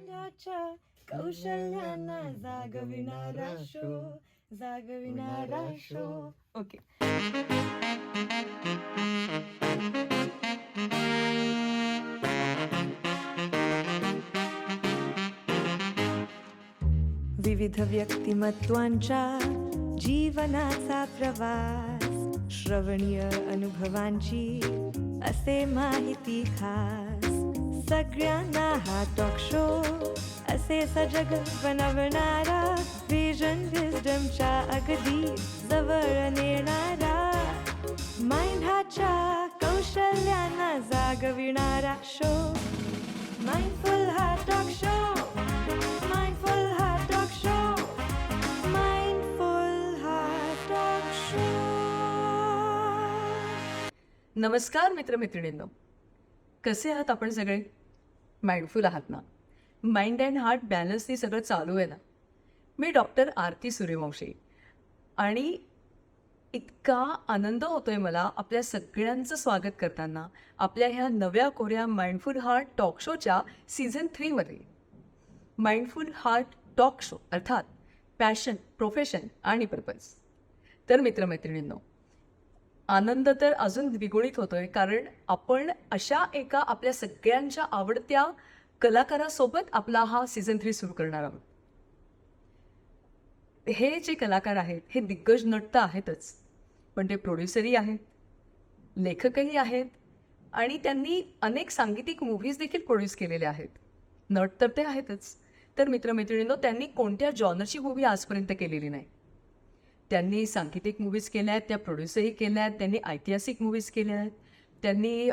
कौशल्याच्या कौशल्याना जागविणारा show, जागविणारा show. Okay. विविध व्यक्तिमत्वांच्या जीवनाचा प्रवास, श्रवणीय अनुभवांची असे माहिती खास. सगळ्यांना हा टॉक शो असे सजग बनवणारा, विजन विस्डमच्या अगदी जवळ नेणारा. माइंडाच्या कौशल्यांना जागविणारा शो, माइंडफुल हा टॉक शो, माइंडफुल हा टॉक शो, माइंडफुल हा टॉक शो. नमस्कार मित्रमैत्रिणींनो, कसे आहात आपण सगळे? माइंडफुल आहात ना? माइंड अँड हार्ट बॅलन्सनी सगळं चालू आहे ना? मी डॉक्टर आरती सूर्यवंशी आणि इतका आनंद होतोय मला आपल्या सगळ्यांचं स्वागत करताना आपल्या ह्या नव्या कोऱ्या माइंडफुल हार्ट टॉक शोच्या सीझन 3मध्ये. माइंडफुल हार्ट टॉक शो अर्थात पॅशन, प्रोफेशन आणि पर्पज. तर मित्रमैत्रिणींनो, आनंद तर अजून द्विगुणित होतोय, कारण आपण अशा एका आपल्या सगळ्यांच्या आवडत्या कलाकारासोबत आपला हा सीझन 3 सुरू करणार आहोत. हे जे कलाकार आहेत हे दिग्गज नट तर आहेतच, पण ते प्रोड्युसरही आहेत, लेखकही आहेत आणि त्यांनी अनेक सांगीतिक मूव्हीज देखील प्रोड्यूस केलेल्या आहेत. नट तर ते आहेतच, तर मित्रमैत्रिणींनो, त्यांनी कोणत्या जॉनरची मूव्ही आजपर्यंत केलेली नाही. त्यांनी सांगीतिक मूव्हीज केल्या आहेत, त्या प्रोड्यूसही केल्या आहेत, त्यांनी ऐतिहासिक मूव्हीज केल्या आहेत, त्यांनी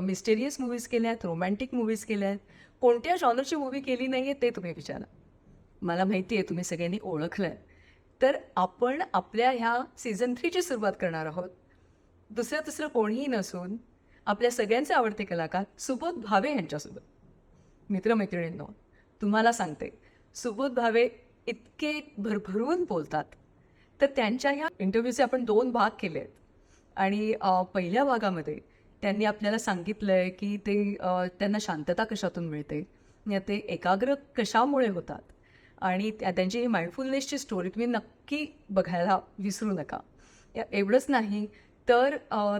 मिस्टेरियस मूव्हीज केल्या आहेत, रोमॅन्टिक मूव्हीज केल्या आहेत. कोणत्या जॉनरची मूव्ही केली नाही आहे ते तुम्ही विचारा. मला माहिती आहे तुम्ही सगळ्यांनी ओळखलं आहे. तर आपण आपल्या ह्या सीझन 3ची सुरुवात करणार आहोत दुसरं कोणीही नसून आपल्या सगळ्यांचे आवडते कलाकार सुबोध भावे यांच्यासोबत. मित्रमैत्रिणींनो, तुम्हाला सांगते, सुबोध भावे इतके भरभरून बोलतात. तर त्यांच्या ह्या इंटरव्ह्यूचे आपण 2 भाग केले आहेत आणि पहिल्या भागामध्ये त्यांनी आपल्याला सांगितलं आहे की त्यांना शांतता कशातून मिळते, ते एकाग्र कशामुळे होतात आणि त्यांची ही माइंडफुलनेसची स्टोरी तुम्ही नक्की बघायला विसरू नका. एवढंच नाही तर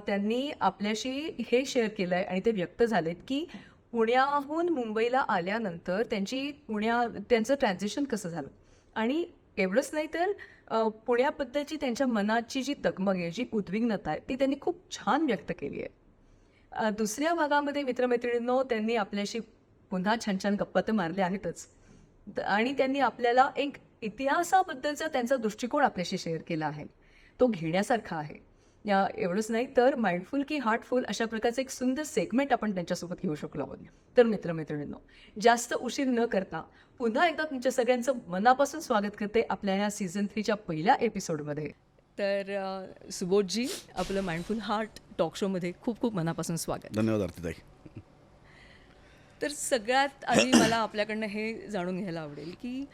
त्यांनी आपल्याशी हे शेअर केलं आहे आणि ते व्यक्त झालेत की पुण्याहून मुंबईला आल्यानंतर त्यांचं ट्रान्झिशन कसं झालं. आणि एवढंच नाही तर पुण्याबद्दलची त्यांच्या मनाची जी तगमग आहे, जी उद्विग्नता आहे, ती त्यांनी खूप छान व्यक्त केली आहे. दुसऱ्या भागामध्ये मित्रमैत्रिणींनो, त्यांनी आपल्याशी पुन्हा छान छान गप्पा तर मारल्या आहेतच आणि त्यांनी आपल्याला एक इतिहासाबद्दलचा त्यांचा दृष्टिकोन आपल्याशी शेअर केला आहे. तो घेण्यासारखा आहे. एवढंच नाही तर माइंडफुल की हार्टफुल अशा प्रकारचं एक सुंदर सेगमेंट आपण त्यांच्यासोबत घेऊ शकलो आहोत. तर मित्रमैत्रिणींनो, जास्त उशीर न करता पुन्हा एकदा तुमच्या सगळ्यांचं मनापासून स्वागत करते आपल्या ह्या सीझन 3च्या पहिल्या एपिसोडमध्ये. तर सुबोधजी, आपलं माइंडफुल हार्ट टॉक शोमध्ये खूप खूप मनापासून स्वागत. धन्यवाद आरतीताई. तर सगळ्यात आधी मला आपल्याकडनं हे जाणून घ्यायला आवडेल की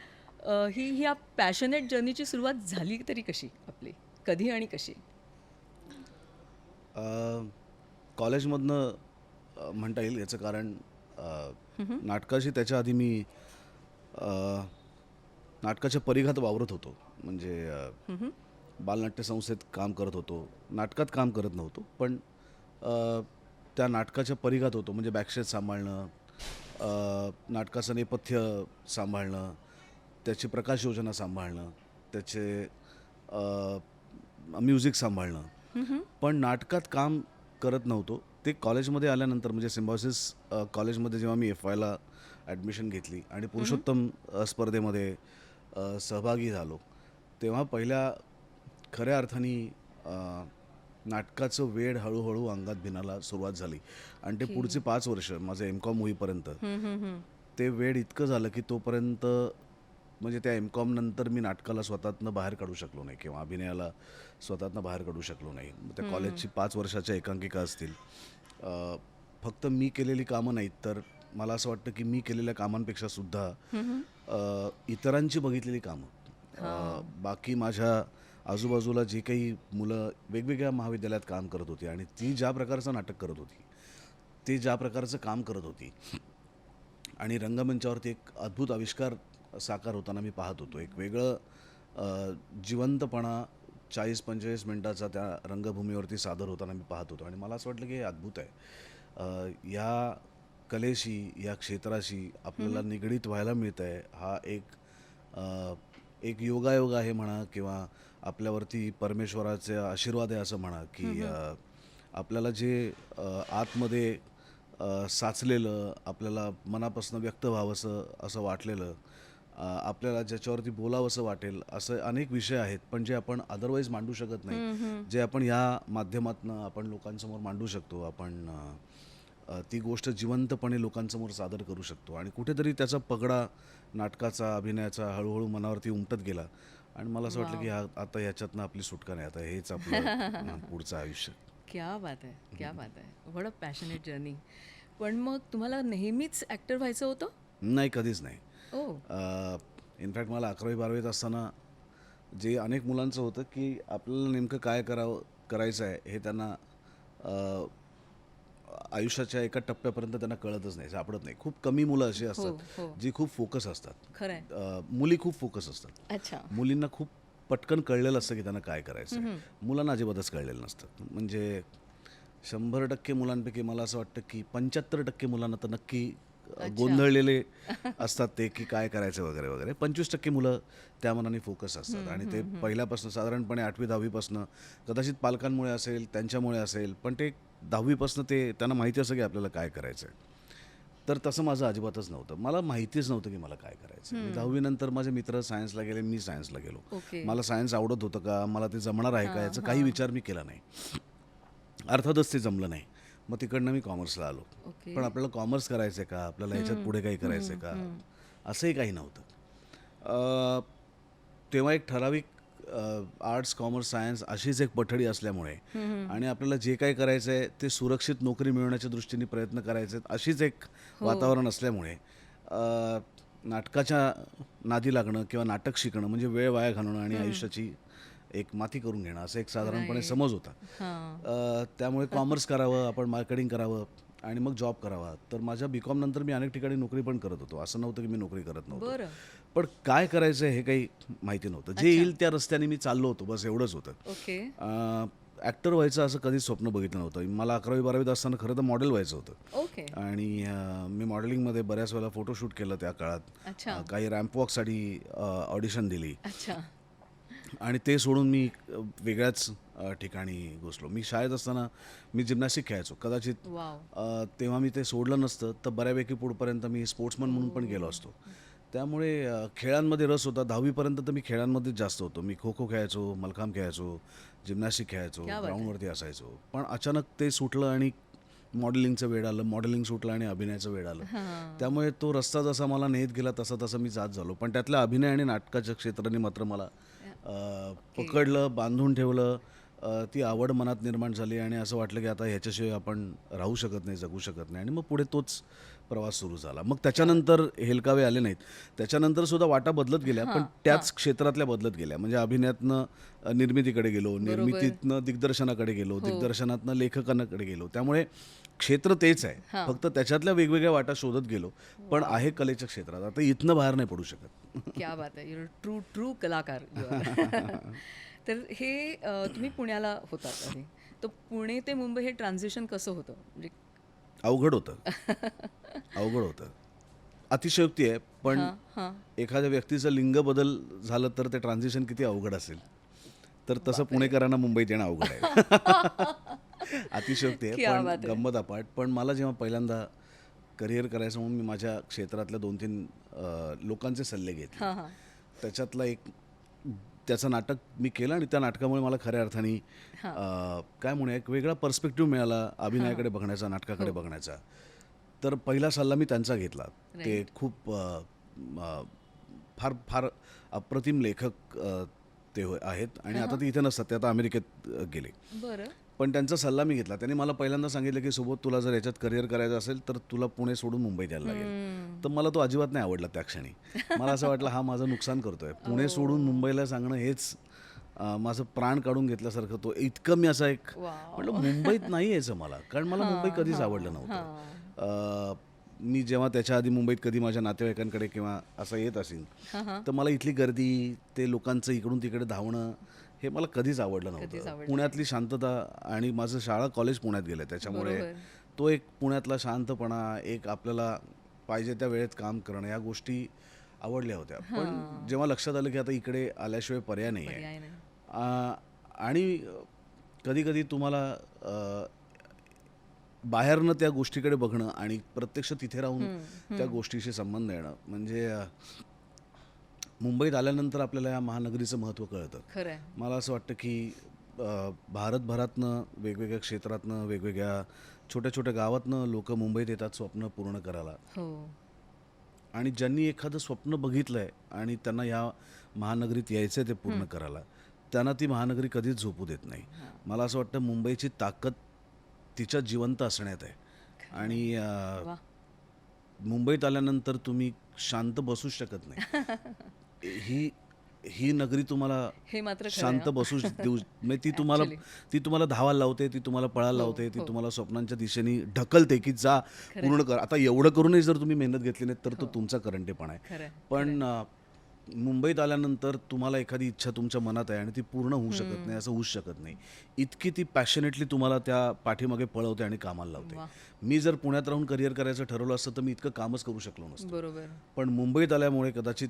ह्या पॅशनेट जर्नीची सुरुवात झाली तरी कशी आपली, कधी आणि कशी? कॉलेजमधनं म्हणता येईल. याचं कारण नाटकाशी त्याच्या आधी मी नाटकाच्या परिघात वावरत होतो. म्हणजे बालनाट्य संस्थेत काम करत होतो. नाटकात काम करत नव्हतो, पण त्या नाटकाच्या परिघात होतो. म्हणजे बॅकस्टेज सांभाळणं, नाटकाचं नेपथ्य सांभाळणं, त्याची प्रकाश योजना सांभाळणं, त्याचे म्युझिक सांभाळणं. पण नाटकात काम करत नव्हतो. ते कॉलेजमध्ये आल्यानंतर, म्हणजे सिम्बॉयसिस कॉलेजमध्ये जेव्हा मी FYला ॲडमिशन घेतली आणि पुरुषोत्तम स्पर्धेमध्ये सहभागी झालो, तेव्हा पहिल्या खऱ्या अर्थाने नाटकाचं वेड हळूहळू अंगात भिनायला सुरुवात झाली. आणि ते पुढचे 5 वर्ष माझं MCOM होईपर्यंत ते वेड इतकं झालं की तोपर्यंत, म्हणजे त्या MCOM नंतर मी नाटकाला स्वतःतनं बाहेर काढू शकलो नाही किंवा अभिनयाला स्वतःतनं बाहेर काढू शकलो नाही. त्या कॉलेजची 5 वर्षाच्या एकांकिका असतील. फक्त मी केलेली कामं नाहीत, तर मला असं वाटतं की मी केलेल्या कामांपेक्षा सुद्धा इतरांची बघितलेली कामं, बाकी माझ्या आजूबाजूला जी काही मुलं वेगवेगळ्या महाविद्यालयात काम करत होती आणि ती ज्या प्रकारचं नाटक करत होती, ते ज्या प्रकारचं काम करत होती, आणि रंगमंचावरती एक अद्भुत आविष्कार साकार होताना मी पाहत होतो. एक वेगळं जिवंतपणा 40-45 मिनिटाचा त्या रंगभूमीवरती सादर होताना मी पाहत होतो आणि मला असं वाटलं की हे अद्भुत आहे. या कलेशी, या क्षेत्राशी आपल्याला निगडीत व्हायला मिळतं आहे. हा एक योगायोग आहे म्हणा किंवा आपल्यावरती परमेश्वराचे आशीर्वाद आहे असं म्हणा, की आपल्याला जे आतमध्ये साचलेलं, आपल्याला मनापासून व्यक्त व्हावंसं असं वाटलेलं, आपल्याला ज्याच्यावरती बोलावंसं वाटेल असे अनेक विषय आहेत, पण जे आपण अदरवाईज मांडू शकत नाही, जे आपण ह्या माध्यमातनं आपण लोकांसमोर मांडू शकतो. आपण ती गोष्ट जिवंतपणे लोकांसमोर सादर करू शकतो आणि कुठेतरी त्याचा पगडा नाटकाचा, अभिनयाचा हळूहळू मनावरती उमटत गेला आणि मला असं वाटलं की आता ह्याच्यातनं आपली सुटका नाही, आता हेच आपलं पुढचं आयुष्य. क्या बात आहे, क्या बात आहे. What a passionate journey. पण मग तुम्हाला नेहमीच ॲक्टर व्हायचं होतं? नाही, कधीच नाही. ओ. इनफॅक्ट मला 11वी-12वीत असताना जे अनेक मुलांचं होतं की आपल्याला नेमकं काय करायचं आहे हे त्यांना आयुष्याच्या एका टप्प्यापर्यंत त्यांना कळतच नाही, सापडत नाही. खूप कमी मुलं अशी हो, असतात हो. जी खूप फोकस असतात. खरं आहे. मुली खूप फोकस असतात. अच्छा. मुलींना खूप पटकन कळलेलं असतं की त्यांना काय करायचं आहे. मुलांना अजिबातच कळलेलं नसतं. म्हणजे 100% मुलांपैकी मला असं वाटतं की 75% मुलांना तर नक्की गोंधळलेले असतात ते की काय करायचं वगैरे वगैरे. 25% मुलं त्या मनाने फोकस असतात आणि ते पहिल्यापासून साधारणपणे 8वी-10वीपासून कदाचित पालकांमुळे असेल, त्यांच्यामुळे असेल, पण ते 10वीपासून ते त्यांना माहिती असतं की आपल्याला काय करायचं आहे. तर तसं माझं अजिबातच नव्हतं. मला माहितीच नव्हतं की मला काय करायचं. मी 10वी नंतर माझे मित्र सायन्सला गेले, मी सायन्सला गेलो. ओके. मला सायन्स आवडत होतं का, मला ते जमणार आहे का, याचा काही विचार मी केला नाही. अर्थातच ते जमलं नाही. मग तिकडनं मी कॉमर्सला आलो. ओके. पण आपल्याला कॉमर्स करायचं आहे का, आपल्याला ह्याच्यात पुढे काही करायचं आहे का, असंही काही नव्हतं. तेव्हा एक ठराविक आर्ट्स, कॉमर्स, सायन्स अशीच एक पठडी असल्यामुळे आणि आपल्याला जे काही करायचं आहे ते सुरक्षित नोकरी मिळवण्याच्या दृष्टीने प्रयत्न करायचे आहेत अशीच एक वातावरण असल्यामुळे नाटकाच्या नादी लागणं किंवा नाटक शिकणं म्हणजे वेळ वाया घालवणं आणि आयुष्याची एक माती करून घेणं असं एक साधारणपणे समज होता. त्यामुळे कॉमर्स करावं, आपण मार्केटिंग करावं आणि मग जॉब करावा. तर माझ्या BCom नंतर मी अनेक ठिकाणी नोकरी पण करत होतो. असं नव्हतं की मी नोकरी करत नव्हतो. बरं. पण काय करायचं हे काही माहिती नव्हतं. जे येईल त्या रस्त्याने मी चाललो होतो, बस एवढंच होतं. ओके. ॲक्टर व्हायचं असं कधीच स्वप्न बघितलं नव्हतं. मला 11वी-12वीत असताना खरं तर मॉडेल व्हायचं होतं ओके. आणि मी मॉडेलिंगमध्ये बऱ्याच वेळेला फोटोशूट केलं त्या काळात. अच्छा. काही रॅम्पवॉकसाठी ऑडिशन दिली अच्छा. आणि ते सोडून मी वेगळ्याच ठिकाणी घुसलो. मी शाळेत असताना मी जिम्नॅस्टिक खेळायचो. कदाचित वाव. तेव्हा मी ते सोडलं नसतं तर बऱ्यापैकी पुढपर्यंत मी स्पोर्ट्समन म्हणून पण गेलो असतो. त्यामुळे खेळांमध्ये रस होता. 10वीपर्यंत तर मी खेळांमध्येच जास्त होतो. मी खो खो खेळायचो, मलखांब खेळायचो, जिम्नॅस्टिक खेळायचो, क्या बात आहे. ग्राउंडवरती असायचो. पण अचानक ते सुटलं आणि मॉडेलिंगचं वेड आलं, मॉडेलिंग सुटलं आणि अभिनयाचं वेड आलं. त्यामुळे तो रस्ता जसा मला नेत गेला तसा तसा मी जात झालो. पण त्यातल्या अभिनय आणि नाटकाच्या क्षेत्राने मात्र मला पकडलं, बांधून ठेवलं. ती आवड मनात निर्माण झाली आणि असं वाटलं की आता ह्याच्याशिवाय आपण राहू शकत नाही, जगू शकत नाही आणि मग पुढे तोच प्रवास सुरू झाला. मग त्याच्यानंतर हेलकावे आले नाहीत. त्याच्यानंतर सुद्धा वाटा बदलत गेल्या, पण त्याच क्षेत्रातल्या बदलत गेल्या. म्हणजे अभिनयातनं निर्मितीकडे गेलो, निर्मितीतनं दिग्दर्शनाकडे गेलो, दिग्दर्शनातनं लेखकांकडे गेलो. त्यामुळे क्षेत्र तेच आहे, फक्त त्याच्यातल्या वेगवेगळ्या वाटा शोधत गेलो. पण आहे कलेच्या क्षेत्रात, आता इथनं बाहेर नाही पडू शकत. क्या बात आहे. ट्रू ट्रू कलाकार you are. तर हे तुम्ही पुण्याला होतात आधी. तर पुणे ते मुंबई हे ट्रान्झिशन कसं होतं? म्हणजे अवघड होतं. अवघड होतं. अतिशयोक्ती आहे, पण एखाद्या व्यक्तीचं लिंग बदल झालं तर ते ट्रान्झिशन किती अवघड असेल. तर तसं पुणेकरांना मुंबईत येणं अवघड आहे. अतिशयोक्ती आहे, क्या पण बात आहे. गंमत अपाट. पण मला जेव्हा पहिल्यांदा करिअर करायचं म्हणून मी माझ्या क्षेत्रातल्या 2-3 लोकांचे सल्ले घेतले. त्याच्यातला त्याचं नाटक मी केलं आणि त्या नाटकामुळे मला खऱ्या अर्थाने काय म्हणूया एक वेगळा पर्स्पेक्टिव्ह मिळाला अभिनयाकडे बघण्याचा, नाटकाकडे बघण्याचा. तर पहिला सल्ला मी त्यांचा घेतला. ते खूप फार फार अप्रतिम लेखक ते आहेत आणि आता ते इथे नसतात, ते आता अमेरिकेत गेले. बरं. पण त्यांचा सल्ला मी घेतला. त्यांनी मला पहिल्यांदा सांगितलं की सोबत तुला जर याच्यात करिअर करायचं असेल तर तुला पुणे सोडून मुंबईत यायला लागेल. तर मला तो अजिबात नाही आवडला त्या क्षणी. मला असं वाटलं हा माझं नुकसान करतोय. पुणे सोडून मुंबईला सांगणं हेच माझं प्राण काढून घेतल्यासारखं. तो इतकं मी असा एक म्हटलं मुंबईत नाही यायचं मला, कारण मला मुंबई कधीच आवडलं नव्हतं. मी जेव्हा त्याच्या आधी मुंबईत कधी माझ्या नातेवाईकांकडे किंवा असं येत असेल तर मला इथली गर्दी, ते लोकांचं इकडून तिकडे धावणं, हे मला कधीच आवडलं नव्हतं. पुण्यातली शांतता, आणि माझं शाळा कॉलेज पुण्यात गेलं, त्याच्यामुळे तो एक पुण्यातला शांतपणा, एक आपल्याला पाहिजे त्या वेळेत काम करणं, या गोष्टी आवडल्या होत्या. पण जेव्हा लक्षात आलं की आता इकडे आल्याशिवाय पर्याय नाही आहे, आणि कधी कधी तुम्हाला बाहेरनं त्या गोष्टीकडे बघणं आणि प्रत्यक्ष तिथे राहून त्या गोष्टीशी संबंध येणं, म्हणजे मुंबईत आल्यानंतर आपल्याला या महानगरीचं महत्त्व कळतं. खरंय. मला असं वाटतं की भारतभरातनं, वेगवेगळ्या क्षेत्रातनं, वेगवेगळ्या छोट्या छोट्या गावातनं लोक मुंबईत येतात स्वप्न पूर्ण करायला. हो. आणि ज्यांनी एखादं स्वप्न बघितलं आहे आणि त्यांना या महानगरीत यायचं आहे ते पूर्ण करायला, त्यांना ती महानगरी कधीच झोपू देत नाही. मला असं वाटतं मुंबईची ताकद तिच्या जिवंत असण्यात आहे. आणि मुंबईत आल्यानंतर तुम्ही शांत बसूच शकत नाही. ही नगरी तुम्हाला हे मात्र शांत बसू देऊ, म्हणजे ती तुम्हाला धावायला लावते, ती तुम्हाला पळायला लावते, ती तुम्हाला स्वप्नांच्या दिशेने ढकलते की जा पूर्ण कर. आता एवढं करूनही जर तुम्ही मेहनत घेतली नाही तर तो तुमचा करंटेपणा आहे. पण मुंबईत आल्यानंतर तुम्हाला एखादी इच्छा तुमच्या मनात आहे आणि ती पूर्ण होऊ शकत नाही, असं होऊच शकत नाही. इतकी ती पॅशनेटली तुम्हाला त्या पाठीमागे पळवते आणि कामाला लावते. मी जर पुण्यात राहून करिअर करायचं ठरवलं असतं तर मी इतकं कामच करू शकलो नसतो. बरोबर. पण मुंबईत आल्यामुळे कदाचित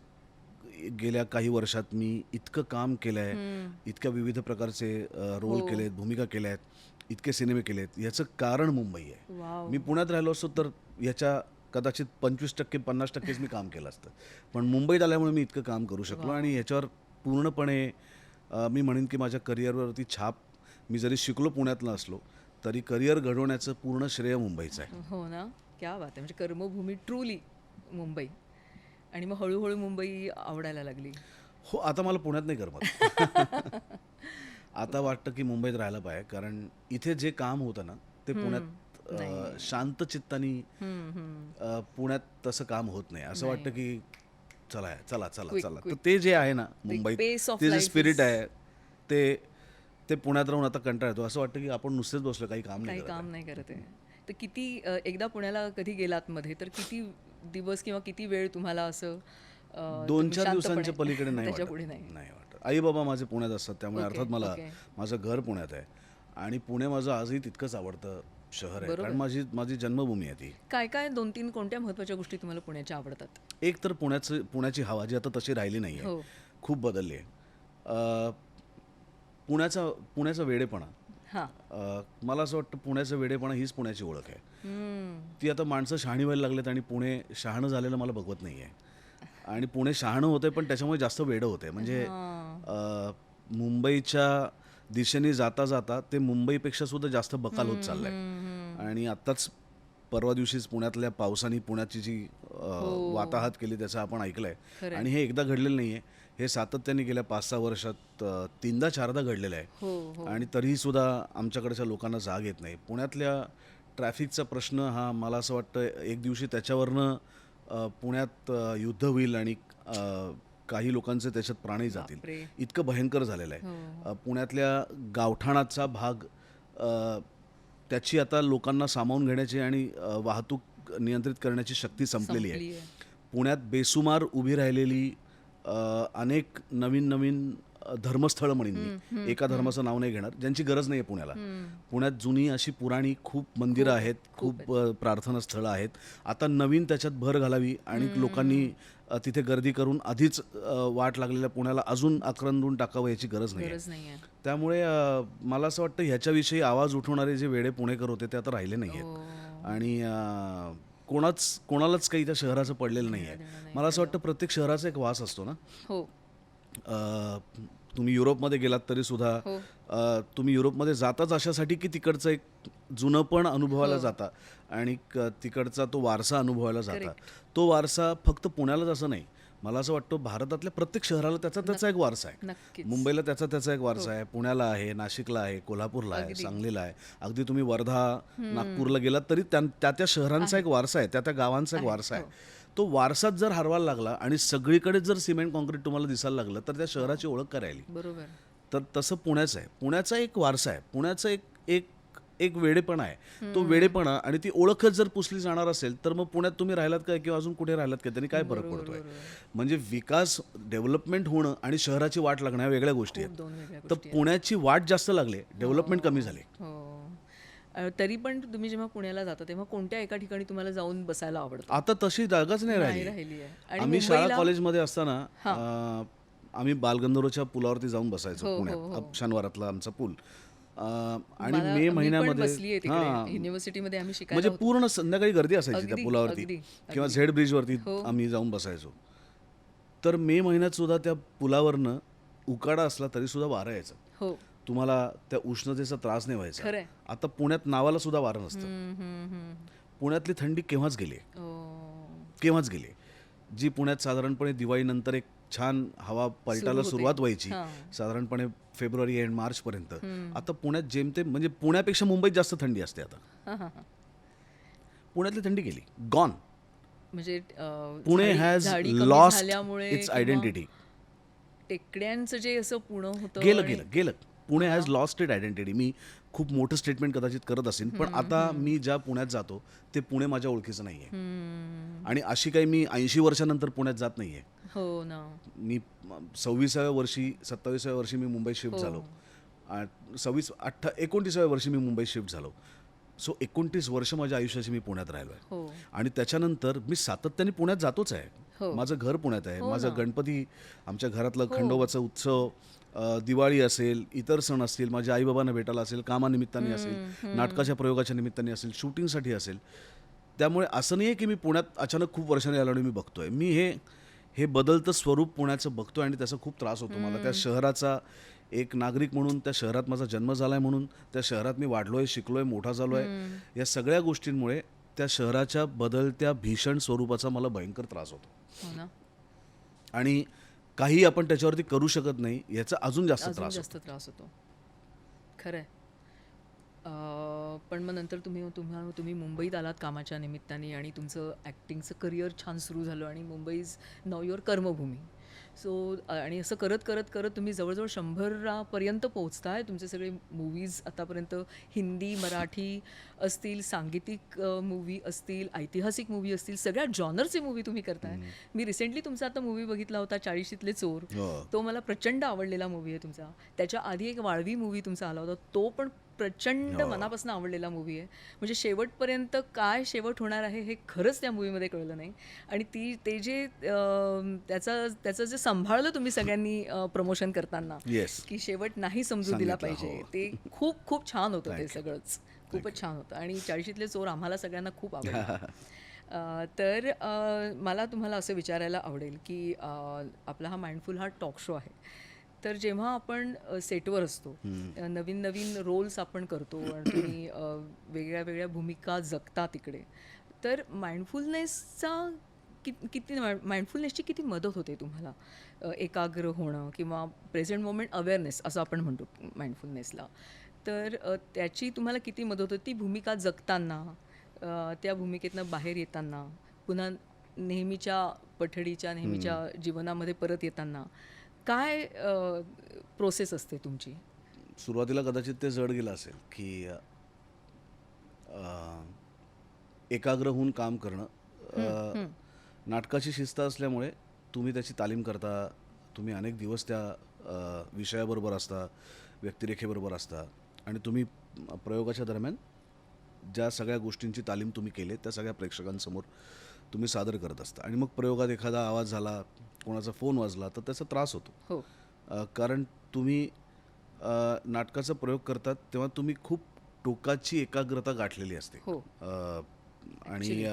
गेल्या काही वर्षात मी इतकं काम केलं आहे, इतक्या विविध प्रकारचे रोल केलेत, भूमिका केल्या आहेत, इतके सिनेमे केलेत, याचं कारण मुंबई आहे. मी पुण्यात राहिलो असतो तर याच्या कदाचित 25% 50%च मी काम केलं असतं. पण मुंबईत आल्यामुळे मी इतकं काम करू शकलो आणि ह्याच्यावर पूर्णपणे मी म्हणेन की माझ्या करिअरवरती छाप, मी जरी शिकलो पुण्यातलं असलो तरी करिअर घडवण्याचं पूर्ण श्रेय मुंबईचं आहे. हो ना, क्या बात आहे. म्हणजे कर्मभूमी ट्रूली मुंबई. आणि मग हळूहळू मुंबई आवडायला लागली. हो, आता मला पुण्यात नाही करमत. आता वाटतं की मुंबईत राहायला पाहिजे, कारण इथे जे काम होतं ना ते पुण्यात शांत चित्तानी पुण्यात तसं काम होत नाही. असं वाटतं की चला चला चला चला. तर ते जे आहे ना मुंबईत, ते जे स्पिरिट आहे ते पुण्यात राहून आता कंटाळा येतो. असं वाटतं की आपण नुसतेच बसलो, काही काम नाही करत आहे. तर किती एकदा पुण्याला कधी गेलात मध्ये तर किती दिवस किंवा किती वेळ तुम्हाला असं 2-4 दिवसांच्या पलीकडे नाही वाटत. आई बाबा माझे पुण्यात असतात, त्यामुळे अर्थात मला माझं घर पुण्यात आहे आणि पुणे माझं आजही तितकंच आवडतं शहर आहे, कारण माझी जन्मभूमी आहे ती. काय 2-3 कोणत्या महत्त्वाच्या गोष्टी तुम्हाला पुण्याच्या आवडतात? एक तर पुण्याची हवा जी आता तशी राहिली नाही आहे, खूप बदलली आहे. पुण्याचा वेडेपणा, मला असं वाटतं पुण्याचं वेडेपणा हीच पुण्याची ओळख आहे. ती आता माणसं शहाणी व्हायला लागलेत आणि पुणे शहाणं झालेलं मला बघवत नाही आहे. आणि पुणे शहाणं होतंय पण त्याच्यामुळे जास्त वेडं होतंय. म्हणजे मुंबईच्या दिशेने जाता जाता ते मुंबईपेक्षा सुद्धा जास्त बकाल होत चाललंय. आणि आत्ताच परवा दिवशीच पुण्यातल्या पावसाने पुण्याची जी वाताहत केली त्याचं आपण ऐकलंय. आणि हे एकदा घडलेलं नाहीये, हे सातत्याने गेल्या 5-6 वर्षात 3दा-4दा घडलेलं आहे. आणि तरीही सुद्धा आमच्याकडच्या लोकांना जाग येत नाही. पुण्यातल्या ट्रॅफिकचा प्रश्न हा, मला असं वाटतं एक दिवशी त्याच्यावरनं पुण्यात युद्ध होईल आणि काही लोकांचे त्याच्यात प्राणही जातील, इतकं भयंकर झालेलं आहे. पुण्यातल्या गावठाणाचा भाग, त्याची आता लोकांना सामावून घेण्याची आणि वाहतूक नियंत्रित करण्याची शक्ती संपलेली आहे. पुण्यात बेसुमार उभी राहिलेली अनेक नवीन धर्मस्थळं म्हणेन मी, एका धर्माचं नाव नाही घेणार, ज्यांची गरज नाही आहे पुण्याला. पुण्यात जुनी अशी पुराणी खूप मंदिरं आहेत, खूप प्रार्थनास्थळं आहेत. आता नवीन त्याच्यात भर घालावी आणि लोकांनी तिथे गर्दी करून आधीच वाट लागलेल्या पुण्याला अजून आक्रंदून टाकावं याची गरज नाही आहे. त्यामुळे मला असं वाटतं ह्याच्याविषयी आवाज उठवणारे जे वेडे पुणेकर होते ते आता राहिले नाही आहेत. आणि कोणालाच काही त्या शहराचं पडलेलं नाही आहे. मला असं वाटतं प्रत्येक शहराचा एक वास असतो ना. तुम्ही युरोपमध्ये गेलात तरी सुद्धा तुम्ही युरोपमध्ये जाताच अशासाठी की तिकडचं एक जुनं पण अनुभवायला जाता आणि तिकडचा तो वारसा अनुभवायला जाता. तो वारसा फक्त पुण्यालाच असं नाही, मला असं वाटतं भारतातल्या प्रत्येक शहराला त्याचा एक वारसा आहे. मुंबईला त्याचा एक वारसा आहे, पुण्याला आहे, नाशिकला आहे, कोल्हापूरला आहे, सांगलीला आहे. अगदी तुम्ही वर्धा, नागपूरला गेलात तरी त्या शहरांचा एक वारसा आहे, त्या गावांचा एक वारसा आहे. तो वारसाच जर हरवायला लागला आणि सगळीकडे जर सिमेंट कॉन्क्रीट तुम्हाला दिसायला लागलं तर त्या शहराची ओळख काय राहिली? बरोबर. तर तसं पुण्याचं आहे. पुण्याचा एक वारसा आहे, पुण्याचं एक एक वेडेपणा आहे. तो वेडेपणा आणि ती ओळखच जर पुसली जाणार असेल तर मग पुण्यात तुम्ही राहिलात काय किंवा अजून कुठे राहिलात काय, त्यांनी काय फरक पडतोय? म्हणजे विकास, डेव्हलपमेंट होणं आणि शहराची वाट लागणं ह्या वेगळ्या गोष्टी आहेत. दोन वेगळ्या तर पुण्याची वाट जास्त लागली, डेव्हलपमेंट कमी झाली. हो. तरी पण तुम्ही जेव्हा पुण्याला जाता तेव्हा कोणत्या एका ठिकाणी तुम्हाला जाऊन बसायला आवडतं? आता तशी जागाच नाही नाही राहिली. राहिली आहे. आणि आम्ही शाळा मुंबईला कॉलेजमध्ये असताना आम्ही बालगंधर्वच्या पुलावरती जाऊन बसायचो हो, पुण्यात, शनिवारातला आमचा पूल. आणि मला- मे मी पण महिन्यामध्ये बसलीये तिकडे युनिव्हर्सिटीमध्ये आम्ही शिकायला म्हणजे पूर्ण संध्याकाळी गर्दी असायची त्या अगदी, पुलावरती अगदी, किंवा झेड ब्रिजवरती हो. आम्ही जाऊन बसायचो. तर मे महिन्यात सुद्धा त्या पुलावरनं उकाडा असला तरी सुद्धा वारा यायचा. हो. तुम्हाला त्या उष्णतेचा त्रास नाही व्हायचा. खरंय. आता पुण्यात नावाला सुद्धा वारं नसतं. हम्म. पुण्यातली थंडी केव्हाच गेली, केव्हाच गेली. जी पुण्यात साधारणपणे दिवाळीनंतर एक छान हवा पलटायला सुरू होते. सुरुवात व्हायची, हां. साधारणपणे फेब्रुवारी एंड मार्च पर्यंत. आता पुण्यात जेमतेम, म्हणजे पुण्यापेक्षा मुंबईत जास्त थंडी असते आता. पुण्यातली थंडी गेली, गॉन. म्हणजे Pune has lost its identity. टेकड्यांचं जे असं पुणे होतं गेलं. Pune has lost it identity. मी खूप मोठं स्टेटमेंट कदाचित करत असेल, पण आता मी ज्या पुण्यात जातो ते पुणे माझ्या ओळखीचं नाहीये. आणि अशी काही मी 80 वर्षानंतर पुण्यात जात नाहीये. हो ना. मी 26व्या वर्षी 27व्या वर्षी मी मुंबईत शिफ्ट झालो. 29व्या वर्षी मी मुंबईत शिफ्ट झालो. सो 29 वर्ष माझ्या आयुष्याची मी पुण्यात राहिलो आहे. हो. आणि त्याच्यानंतर मी सातत्याने पुण्यात जातोच आहे. हो. माझं घर पुण्यात आहे. माझं गणपती, आमच्या घरातलं हो. खंडोबाचा उत्सव, दिवाळी असेल, इतर सण असतील, माझ्या आईबाबांना भेटायला असेल, कामानिमित्ताने असेल, नाटकाच्या प्रयोगाच्या निमित्ताने असेल, शूटिंगसाठी असेल. त्यामुळे असं नाही आहे की मी पुण्यात अचानक खूप वर्षांनी आलो आणि मी बघतोय. मी हे बदलतं स्वरूप पुण्याचं बघतोय आणि त्याचा खूप त्रास होतो मला. त्या शहराचा एक नागरिक म्हणून, त्या शहरात माझा जन्म झाला आहे म्हणून, त्या शहरात मी वाढलोय, शिकलोय, मोठा झालो आहे. या सगळ्या गोष्टींमुळे त्या शहराच्या बदलत्या भीषण स्वरूपाचा मला भयंकर त्रास होतो. हो ना. आणि काही आपण त्याच्यावरती करू शकत नाही, याचा अजून जास्त अजून त्रास जास्त होतो. त्रास होतो. खरंय. पण मग नंतर तुम्ही मुंबईत आलात कामाच्या निमित्ताने आणि तुमचं ॲक्टिंगचं करिअर छान सुरू झालं आणि मुंबई इज नाऊ युअर कर्मभूमी. सो आणि असं करत करत करत तुम्ही जवळजवळ 100पर्यंत पोहोचताय. तुमचे सगळे मूवीज आतापर्यंत हिंदी, मराठी असतील, सांगीतिक मूवी असतील, ऐतिहासिक मूवी असतील, सगळ्या जॉनरचे मूवी तुम्ही करताय. मी रिसेंटली तुमचा आता मूवी बघितला होता 40शीतले चोर. हो. तो मला प्रचंड आवडलेला मूवी आहे तुमचा. त्याच्या आधी एक वाळवी मूवी तुमचा आला होता, तो पण प्रचंड मनापासून आवडलेला मूवी आहे. म्हणजे शेवटपर्यंत काय शेवट होणार आहे हे खरंच त्या मूवीमध्ये कळलं नाही. आणि ते जे त्याचं जे सांभाळलं तुम्ही सगळ्यांनी प्रमोशन करताना, येस. की शेवट नाही समजू दिला सांगितलं, पाहिजे, हो. ते खूप खूप छान होतं. ते Thank you. सगळंच खूपच छान होतं. आणि 40शीतले चोर आम्हाला सगळ्यांना खूप आवडलं. तर मला तुम्हाला असं विचारायला आवडेल की आपला हा माइंडफुल हा टॉक शो आहे. तर जेव्हा आपण सेटवर असतो, नवीन नवीन रोल्स आपण करतो आणि तुम्ही वेगळ्या वेगळ्या भूमिका जगता तिकडे, तर माइंडफुलनेसची किती मदत होते तुम्हाला? एकाग्र होणं किंवा प्रेझेंट मोमेंट अवेअरनेस असं आपण म्हणतो माइंडफुलनेसला. तर त्याची तुम्हाला किती मदत होती भूमिका जगताना, त्या भूमिकेतनं बाहेर येताना, पुन्हा नेहमीच्या पठडीच्या नेहमीच्या जीवनामध्ये परत येताना काय प्रोसेस असते तुमची? सुरुवातीला कदाचित ते जड गेलं असेल की एकाग्र होऊन काम करणं. नाटकाची शिस्त असल्यामुळे तुम्ही त्याची तालीम करता, तुम्ही अनेक दिवस त्या विषयाबरोबर असता, व्यक्तिरेखेबरोबर असता आणि तुम्ही प्रयोगाच्या दरम्यान ज्या सगळ्या गोष्टींची तालीम तुम्ही केली त्या सगळ्या प्रेक्षकांसमोर तुम्ही सादर करत असता. आणि मग प्रयोगात एखादा आवाज झाला, कोणाचा फोन वाजला तर त्याचा त्रास होतो. हो. कारण तुम्ही नाटकाचा प्रयोग करतात तेव्हा तुम्ही खूप टोकाची एकाग्रता गाठलेली असते. हो. आणि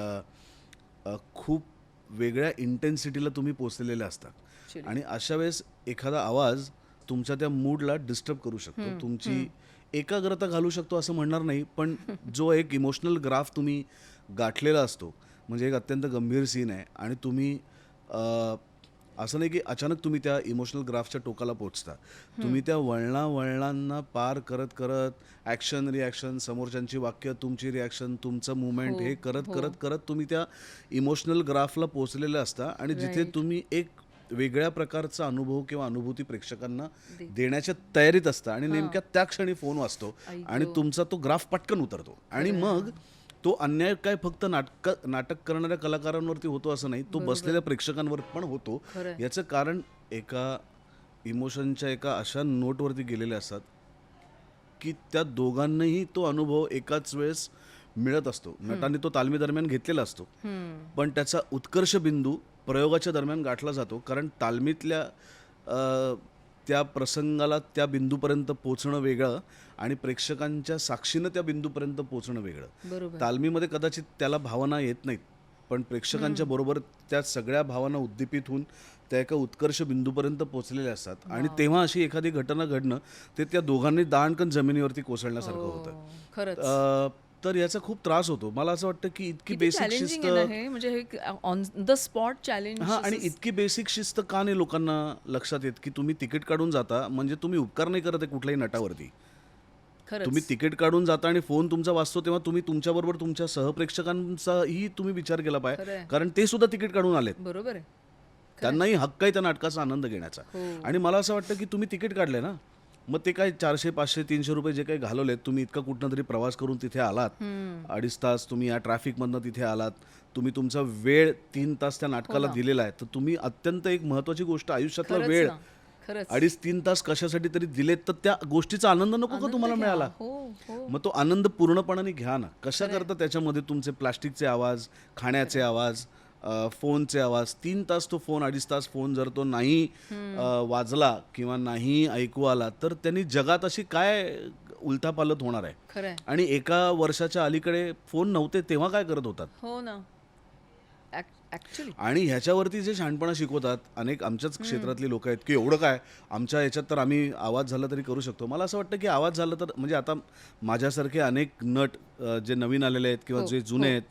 खूप वेगळ्या इंटेन्सिटीला तुम्ही पोचलेले असता. आणि अशा वेळेस एखादा आवाज तुमच्या त्या मूडला डिस्टर्ब करू शकतो, तुमची एकाग्रता घालू शकतो असं म्हणणार नाही, पण जो एक इमोशनल ग्राफ तुम्ही गाठलेला असतो, म्हणजे एक अत्यंत गंभीर सीन आहे आणि तुम्ही असं नाही की अचानक तुम्ही त्या इमोशनल ग्राफच्या टोकाला पोचता. तुम्ही त्या वळणांना पार करत करत ॲक्शन रिॲक्शन, समोरच्यांची वाक्य, तुमची रिॲक्शन, तुमचं मुवमेंट, हे करत करत करत तुम्ही त्या इमोशनल ग्राफला पोचलेले असता. आणि जिथे तुम्ही एक वेगळ्या प्रकारचा अनुभव किंवा अनुभूती प्रेक्षकांना देण्याच्या तयारीत असतं आणि नेमक्या त्या क्षणी फोन वाजतो आणि तुमचा तो ग्राफ पटकन उतरतो आणि मग तो अन्याय काय फक्त नाटक करणाऱ्या कलाकारांवरती होतो असं नाही, तो बसलेल्या प्रेक्षकांवर पण होतो. याचं कारण एका इमोशनच्या एका अशा नोटवरती गेलेले असतात की त्या दोघांनाही तो अनुभव एकाच वेळेस मिळत असतो. नटांनी तो तालमी दरम्यान घेतलेला असतो, पण त्याचा उत्कर्ष बिंदू प्रयोगाच्या दरम्यान गाठला जातो, कारण तालमीतल्या त्या प्रसंगाला त्या बिंदूपर्यंत पोचणं वेगळं आणि प्रेक्षकांच्या साक्षीनं त्या बिंदूपर्यंत पोचणं वेगळं. तालमीमध्ये कदाचित त्याला भावना येत नाहीत, पण प्रेक्षकांच्या बरोबर त्या सगळ्या भावना उद्दीपित होऊन त्या एका उत्कर्ष बिंदूपर्यंत पोचलेल्या असतात आणि तेव्हा अशी एखादी घटना घडणं ते त्या दोघांनी दाणकन जमिनीवरती कोसळण्यासारखं होतं. खरंच तर याचा खूप त्रास होतो. मला असं वाटतं की इतकी बेसिक चॅलेंजिंग शिस्त, आहे ना हे, म्हणजे हे ऑन द स्पॉट चॅलेंज. हा, आणि इतकी बेसिक शिस्त का नाही लोकांना लक्षात येत की तुम्ही तिकीट काढून जाता म्हणजे तुम्ही उपकार नाही करत आहे कुठल्याही नटावरती. तुम्ही तिकीट काढून जाता आणि फोन तुमचा वाजतो तेव्हा तुम्ही तुमच्याबरोबर तुमच्या सहप्रेक्षकांचाही तुम्ही विचार केला पाहिजे, कारण ते सुद्धा तिकीट काढून आलेत. बरोबर आहे. त्यांनाही हक्क आहे त्या नाटकाचा आनंद घेण्याचा. आणि मला असं वाटतं की तुम्ही तिकीट काढले ना, मग ते काय 400 500 300 रुपये जे काही घालवलेत, तुम्ही इतका कुठनं तरी प्रवास करून तिथे आलात, 2.5 तास तुम्ही या ट्रॅफिकमधनं तिथे आलात, तुम्ही तुमचा वेळ 3 तास त्या नाटकाला दिलेला आहे, तर तुम्ही अत्यंत एक महत्वाची गोष्ट आयुष्यातला वेळ खरंच 2.5-3 तास कशासाठी तरी दिलेत, तर त्या गोष्टीचा आनंद नको का तुम्हाला मिळाला? मग तो आनंद पूर्णपणाने घ्या ना. कशा करता त्याच्यामध्ये तुमचे प्लास्टिकचे आवाज, खाण्याचे आवाज, फोनचे आवाज, 3 तास तो फोन, 2.5 तास फोन जर तो नाही वाजला किंवा नाही ऐकू आला, तर त्यांनी जगात अशी काय उलथापालथ होणार आहे. खरंय. आणि एका वर्षाच्या अलीकडे फोन नव्हते तेव्हा काय करत होतात. हो ना, ऍक्च्युली. आणि ह्याच्यावरती जे शहाणपणा शिकवतात अनेक आमच्याच क्षेत्रातली लोक आहेत की एवढं काय आमच्या याच्यात तर आम्ही आवाज झाला तरी करू शकतो. मला असं वाटतं की आवाज झाला तर म्हणजे आता माझ्यासारखे अनेक नट जे नवीन आलेले आहेत किंवा जे जुने आहेत,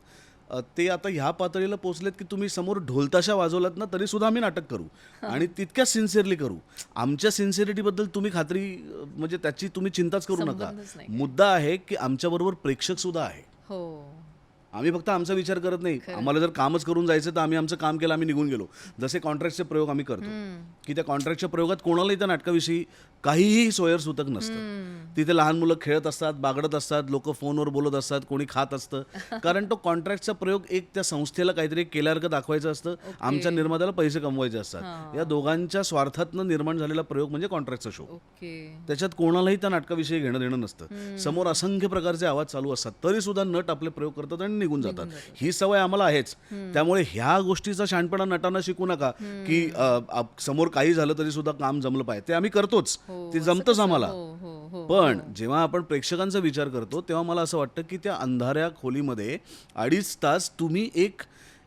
ते आता ह्या पातळीला पोहोचलेत की तुम्ही समोर ढोलताशा वाजवलात ना तरी सुद्धा आम्ही नाटक करू आणि तितक्याच सिन्सिअरली करू. आमच्या सिन्सिअरिटीबद्दल तुम्ही खात्री म्हणजे त्याची तुम्ही चिंताच करू नका. मुद्दा आहे की आमच्याबरोबर प्रेक्षक सुद्धा आहे. हो, आम्ही फक्त आमचा विचार करत नाही. आम्हाला जर कामच करून जायचं तर आम्ही आमचं काम केलं, आम्ही निघून गेलो. जसे कॉन्ट्रॅक्टचे प्रयोग आम्ही करतो की त्या कॉन्ट्रॅक्टच्या प्रयोगात कोणालाही त्या नाटकाविषयी काहीही सोयरसूतक नसतं. तिथे लहान मुलं खेळत असतात, बागडत असतात, लोक फोनवर बोलत असतात, कोणी खात असतं, कारण तो कॉन्ट्रॅक्टचा प्रयोग एक त्या संस्थेला काहीतरी केल्यासारखं दाखवायचं असतं, आमच्या निर्मात्याला पैसे कमवायचे असतात. या दोघांच्या स्वार्थातनं निर्माण झालेला प्रयोग म्हणजे कॉन्ट्रॅक्टचा शो. त्याच्यात कोणालाही त्या नाटकाविषयी घेणं देणं नसतं. समोर असंख्य प्रकारचे आवाज चालू असतात, तरी सुद्धा नट आपले प्रयोग करतात आणि निघून जातात. ही सवय आम्हाला आहेच. त्यामुळे ह्या गोष्टीचा शहाणपणा नटांना शिकू नका की समोर काही झालं तरी सुद्धा काम जमलं पाहिजे. ते आम्ही करतोच, ते जमतंच आम्हाला. पण जेव्हा आपण प्रेक्षकांचा विचार करतो तेव्हा मला असं वाटतं की त्या अंधाऱ्या खोलीमध्ये 2.5 तास तुम्ही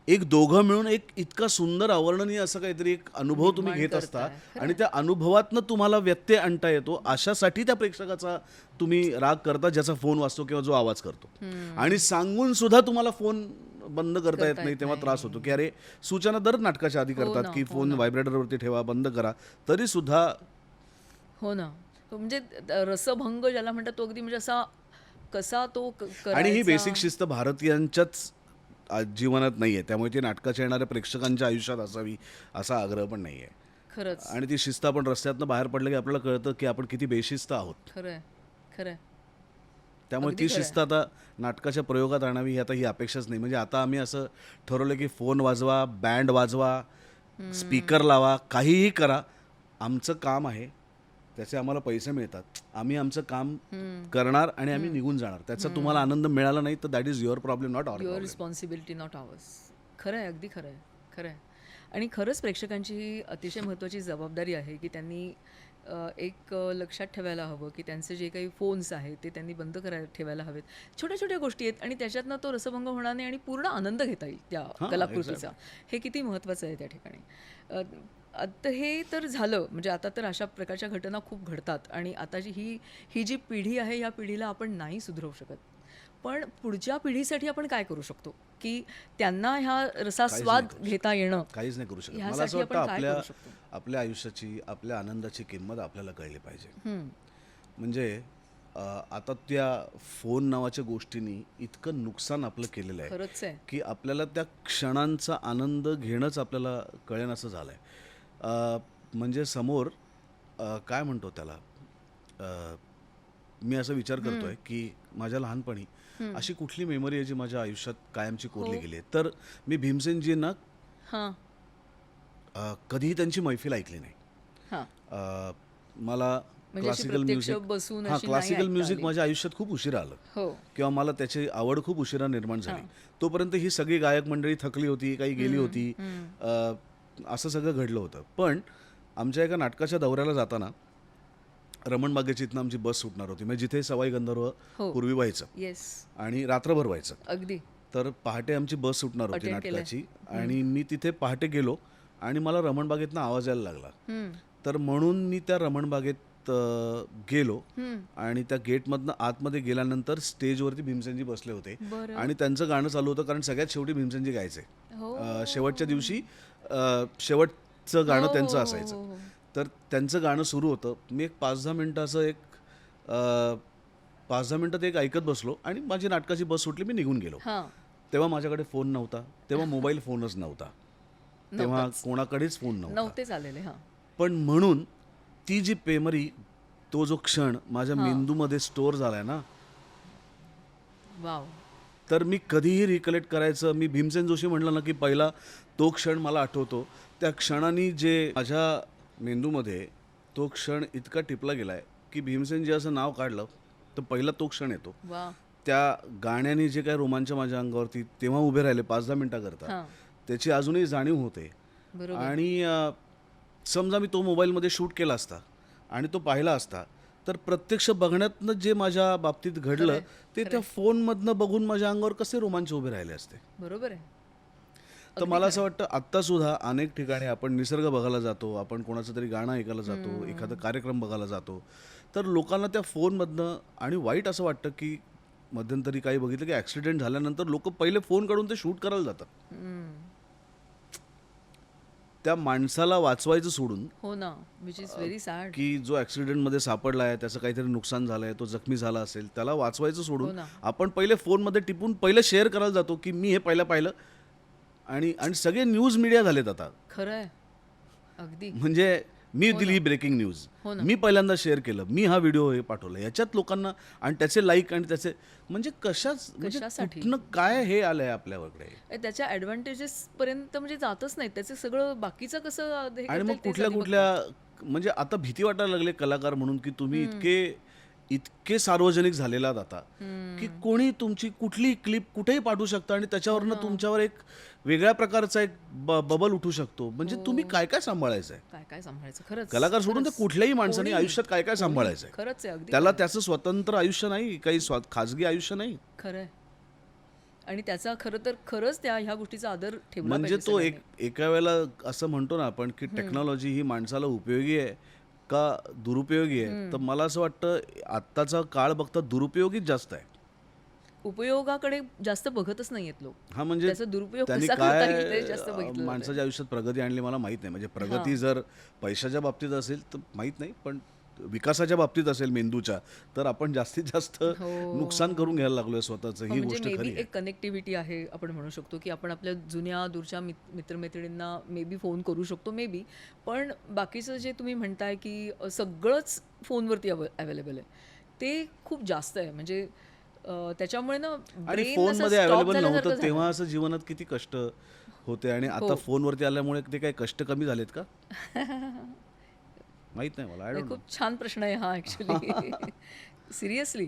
एक दोघं मिळून एक इतका सुंदर अवर्णनीय असं काहीतरी एक अनुभव तुम्ही घेत असता आणि त्या अनुभवातनं तुम्हाला व्यत्यय आणता येतो, अशासाठी त्या प्रेक्षकाचा तुम्ही राग करता ज्याचा फोन वाजतो किंवा जो आवाज करतो. आणि सांगून सुद्धा तुम्हाला फोन बंद करता येत नाही तेव्हा त्रास होतो की अरे सूचना दर नाटकाच्या आधी करतात की फोन व्हायब्रेटरवरती ठेवा, बंद करा, तरी सुद्धा. हो ना, म्हणजे रसभंग ज्याला म्हणतात तो अगदी म्हणजे असा कसा तो आणि ही बेसिक शिस्त भारतीयांच्याच जीवनात नाहीये, त्यामुळे ती नाटकाच्या येणाऱ्या प्रेक्षकांच्या आयुष्यात असावी असा आग्रह पण नाहीये. खरंच. आणि ती शिस्त आपण रस्त्यातनं बाहेर पडलं की आपल्याला कळतं की आपण किती बेशिस्त आहोत. खरंय, खरंय. त्यामुळे ती शिस्त आता नाटकाच्या प्रयोगात आणावी ही आता ही अपेक्षाच नाही. म्हणजे आता आम्ही असं ठरवलं की फोन वाजवा, बँड वाजवा, स्पीकर लावा, काहीही करा, आमचं काम आहे, त्याचे आम्हाला पैसे मिळतात, आम्ही आमचं काम करणार आणि आम्ही निघून जाणार. त्याचा तुम्हाला आनंद मिळाला नाही तर that is your problem, not our your responsibility, not ours. खरं आहे, अगदी खरं आहे, खरं आहे. आणि खरंच प्रेक्षकांची ही अतिशय महत्त्वाची जबाबदारी आहे की त्यांनी एक लक्षात ठेवायला हवं की त्यांचे जे काही फोन्स आहेत ते त्यांनी बंद ठेवायला हवेत. छोट्या छोट्या गोष्टी आहेत आणि त्याच्यातनं तो रसभंग होणार नाही आणि पूर्ण आनंद घेता येईल त्या कलाकृतीचा. हे किती महत्त्वाचं आहे त्या ठिकाणी. आता हे तर झालं, म्हणजे आता तर अशा प्रकारच्या घटना खूप घडतात आणि आता ही जी पिढी आहे या पिढीला आपण नाही सुधरवू शकत. पण पुढच्या पिढीसाठी आपण काय करू शकतो की त्यांना ह्या रसास्वाद घेता येणं? काहीच नाही करू शकत. मला असं वाटतं आपल्या आयुष्याची, आपल्या आनंदाची किंमत आपल्याला कळली पाहिजे. म्हणजे आता त्या फोन नावाच्या गोष्टींनी इतकं नुकसान आपलं केलेलं आहे की आपल्याला त्या क्षणांचा आनंद घेणंच आपल्याला कळेन असं झालंय. म्हणजे समोर काय म्हणतो त्याला, मी असा विचार करतोय की माझ्या लहानपणी अशी कुठली मेमरी आहे जी माझ्या आयुष्यात कायमची कोरली गेली आहे. तर मी भीमसेनजींना हां कधीही त्यांची मैफिल ऐकली नाही. हां मला म्हणजे अशी क्लासिकल प्रत्यक्ष म्युझिक बसून हां अशी नाही क्लासिकल ऐकता म्युझिक आली. माझ्या आयुष्यात खूप उशिरा आलं हो किंवा मला त्याची आवड खूप उशिरा निर्माण झाली. तोपर्यंत ही सगळी गायक मंडळी थकली होती, काही गेली होती, असं सगळं घडलं होतं. पण आमच्या एका नाटकाच्या दौऱ्याला जाताना रमण बागेची इथनं आमची बस सुटणार होती, म्हणजे जिथे सवाई गंधर्व हो. पूर्वी व्हायचं येस आणि रात्रभर व्हायचं. अगदी तर पहाटे आमची बस सुटणार होती Attend केलंय. नाटकाची आणि मी तिथे पहाटे गेलो आणि मला रमणबागेतनं आवाज यायला लागला. हम्म, तर म्हणून मी त्या रमणबागेत गेलो हम्म. आणि त्या गेटमधनं आतमध्ये गेल्यानंतर स्टेजवरती भीमसेनजी बसले होते बरं आणि त्यांचं गाणं चालू होतं, कारण सगळ्यात शेवटी भीमसेनजी गायचे. हो शेवटच्या दिवशी शेवटचं गाणं हो, त्यांचं हो, असायचं. हो, हो. तर त्यांचं गाणं सुरू होतं. मी एक 5-10 मिनटं असं एक 5-10 मिनटं ते एक ऐकत बसलो आणि माझी नाटकाची बस सुटली, मी निघून गेलो. हां तेव्हा माझ्याकडे फोन नव्हता, तेव्हा मोबाईल फोनच नव्हता, तेव्हा नव्हताच. कोणाकडेच फोन नव्हता. नव्हतेच आलेले हां पण म्हणून ती जी मेमरी, तो जो क्षण माझ्या हां. मेंदूमध्ये स्टोअर झालाय ना, वाव तर मी कधीही रिकलेक्ट करायचं, मी भीमसेन जोशी म्हणलं ना की पहिला तो क्षण मला आठवतो. त्या क्षणाने जे माझ्या मेंदूमध्ये तो क्षण इतका टिपला गेलाय की भीमसेनजी असं नाव काढलं तर पहिला तो क्षण येतो. वा त्या गाण्याने जे काय रोमांच माझ्या अंगावरती तेव्हा उभे राहिले 5-10 मिनिटाकरता, हां त्याची अजूनही जाणीव होते. बरोबर आणि समजा मी तो मोबाईलमध्ये शूट केला असता आणि तो पाहिला असता, तर प्रत्यक्ष बघण्यातनं जे माझ्या बाबतीत घडलं खरंय, ते त्या फोनमधनं बघून माझ्या अंगावर कसे रोमांच उभे राहिले असते. बरोबर आहे तर मला असं वाटतं आत्तासुद्धा अनेक ठिकाणी आपण निसर्ग बघायला जातो, आपण कोणाचं तरी गाणं ऐकायला जातो, एखादा कार्यक्रम बघायला जातो, तर लोकांना त्या फोनमधनं, आणि वाईट असं वाटतं की मध्यंतरी काही बघितलं की ॲक्सिडेंट झाल्यानंतर लोक पहिले फोन काढून ते शूट करायला जातात. हम्म. त्या माणसाला वाचवायचं सोडून हो ना विच इज व्हेरी सॅड की जो ॲक्सिडेंटमध्ये सापडला आहे, त्याचं काहीतरी नुकसान झालं आहे, तो जखमी झाला असेल, त्याला वाचवायचं हो सोडून ना. आपण पहिले फोनमध्ये टिपून पहिलं शेअर करायला जातो की मी हे पहिलं पाहिलं. आणि आणि सगळे न्यूज मीडिया झालेत आता. खरं आहे अगदी म्हणजे मी हो दिली ना. ही ब्रेकिंग न्यूज, हो ना. मी पहिल्यांदा शेअर केलं, मी हा व्हिडिओ हे पाठवला, याच्यात लोकांना आणि त्याचे लाईक आणि त्याचे म्हणजे म्हणजे कशासाठी? कुठनं काय हे आलंय आपल्याकडे. त्याच्या ॲडव्हान्टेजेस पर्यंत म्हणजे जातच नाही त्याचं सगळं बाकीचं कसं हे आणि करता मग येईल तेच कुठल्या आधी कुठल्या म्हणजे आता भीती वाटायला लागले कलाकार म्हणून की तुम्ही इतके सार्वजनिक झालेला आहात आता की कोणी तुमची कुठली क्लिप कुठेही पाठवू शकतं आणि त्याच्यावरनं तुमच्यावर एक वेगळ्या प्रकारचा एक बबल उठू शकतो. म्हणजे तुम्ही काय काय सांभाळायचं आहे. काय काय सांभाळायचं खरंच कलाकार सोडून तर खरंच. कुठल्याही माणसाने कोणी- आयुष्यात काय काय कोणी. सांभाळायचं आहे. खरंच आहे अगदी त्याला खरं. त्याचं स्वतंत्र आयुष्य नाही, काही खाजगी आयुष्य नाही. खरं आहे आणि त्याचा खरं तर खरंच ह्या गोष्टीचा आदर ठेवला म्हणजे पाहिजे तो सगळ्यांनी. एका वेळेला असं म्हणतो ना आपण की टेक्नॉलॉजी ही माणसाला उपयोगी आहे का दुरुपयोगी आहे, तर मला असं वाटतं आत्ताचा काळ बघता दुरुपयोगीच जास्त आहे. उपयोगाकडे जास्त बघतच नाहीयेत लोक. हा म्हणजे त्याचा दुरुपयोग त्यांनी कसा करता येईल काय ते जास्त बघितलं जातंय. माणसाच्या आयुष्यात प्रगती आणली मला माहित नाही. म्हणजे प्रगती जर पैशाच्या बाबतीत असेल तर माहित नाही, पण विकासाच्या बाबतीत असेल मेंदूच्या, तर आपण जास्तीत जास्त नुकसान करून घ्यायला लागलोय स्वतःचं. ही म्हणजे गोष्ट मे खरी बी आहे. एक कनेक्टिव्हिटी आहे आपण म्हणू शकतो की आपण आपल्या जुन्या दूरच्या मित्रमैत्रिणींना मे बी फोन करू शकतो मे बी, पण बाकीचं जे तुम्ही म्हणताय की सगळंच फोनवरती अवेलेबल आहे ते खूप जास्त आहे. म्हणजे त्याच्यामुळे ना आणि brain फोन असं मध्ये stop अवेलेबल झाल्यासारखं नव्हतं तेव्हा झालं. असं जीवनात किती कष्ट होते आणि आता हो. फोनवरती आल्यामुळे ते काही कष्ट कमी झालेत का माहित नाही मला. आय हे डोंट नो. खूप छान प्रश्न आहे हा ॲक्च्युली सिरियसली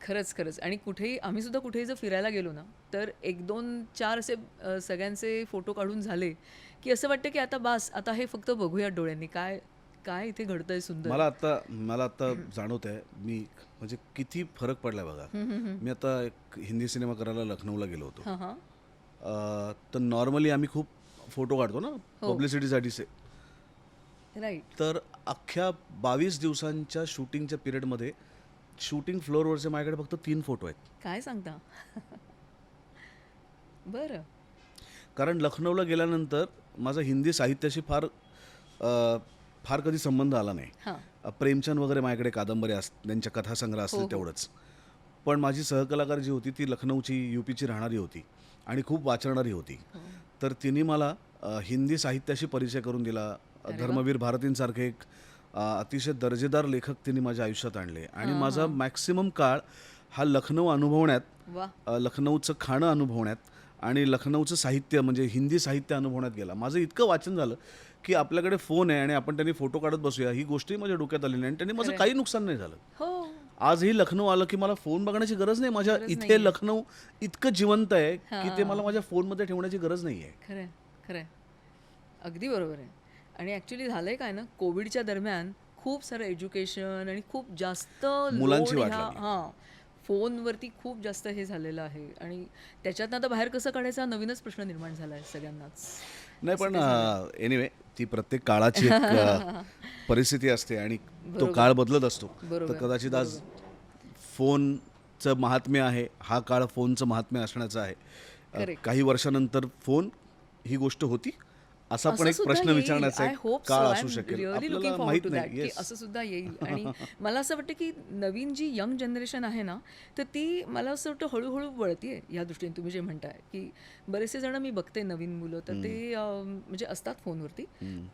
खरंच. आणि कुठेही आम्ही सुद्धा कुठेही जर फिरायला गेलो ना तर 1-2-4 असे सगळ्यांचे फोटो काढून झाले की असं वाटतं की आता बास, आता हे फक्त बघूया डोळ्यांनी काय काय इथे घडतंय सुंदर. मला आता जाणवत आहे मी म्हणजे किती फरक पडलाय बघा. मी आता एक हिंदी सिनेमा करायला लखनौला गेलो होतो. हां हां तर नॉर्मली आम्ही खूप फोटो काढतो ना हो. पब्लिसिटीसाठीचे. राईट तर अख्ख्या 22 दिवसांच्या शूटिंगच्या पिरियडमध्ये शूटिंग फ्लोअरवरचे माझ्याकडे फक्त 3 फोटो आहेत. काय सांगता बरं कारण लखनौला गेल्यानंतर माझा हिंदी साहित्याशी फार कधी संबंध आला नाही. हां प्रेमचंद वगैरे माझ्याकडे कादंबऱ्या त्यांच्या कथासंग्रह असतील हो. तेवढंच. पण माझी सहकलाकार जी होती ती लखनौची UPची राहणारी होती आणि खूप वाचणारी होती. तर तिने मला हिंदी साहित्याशी परिचय करून दिला. धर्मवीर भारतींसारखे एक अतिशय दर्जेदार लेखक तिने माझ्या आयुष्यात आणले आणि माझा मॅक्सिमम काळ हा लखनौ अनुभवण्यात, वा लखनौचं खाणं अनुभवण्यात आणि लखनौचं साहित्य म्हणजे हिंदी साहित्य अनुभवण्यात गेला. माझं इतकं वाचन झालं की आपल्याकडे फोन आहे आणि आपण त्यांनी फोटो काढत बसूया ही गोष्टही माझ्या डोक्यात आली नाही आणि त्यांनी माझं काही नुकसान नाही झालं. हो आजही लखनौ आलं की मला फोन बघण्याची गरज नाही. माझ्या इथे लखनौ इतकं जिवंत आहे की ते मला माझ्या फोनमध्ये ठेवण्याची गरज नाही आहे. खरं आहे खरं आहे अगदी बरोबर आहे. आणि ॲक्च्युली झालं आहे काय ना, कोविडच्या दरम्यान खूप सारं एज्युकेशन आणि खूप जास्त मुलांची लोड वाट ह्या लागली. हां फोनवरती खूप जास्त हे झालेलं आहे आणि त्याच्यातनं आता बाहेर कसं काढायचा नवीनच प्रश्न निर्माण झाला आहे सगळ्यांनाच. नाही पण एनिवे ती प्रत्येक काळाची एक परिस्थिती असते आणि तो काळ बदलत असतो. तर कदाचित आज फोनचं महात्म्य आहे, हा काळ फोनचं महात्म्य असण्याचा आहे. Correct. काही वर्षानंतर फोन ही गोष्ट होती असा पण असं एक सुद्धा प्रश्न येईल. विचारण्याचा I एक hope so. काळ I'm असू शकेल. really looking आपल्याला forward माहित to that, नाही. की येस असं सुद्धा येईल. आणि मला असं वाटतं की नवीन जी यंग जनरेशन आहे ना, तर ती मला असं वाटतं हळूहळू वळतीये या दृष्टीने. तुम्ही जे म्हणताय की बरेचसे जण मी बघते नवीन मुलं तर ते म्हणजे असतात फोनवरती,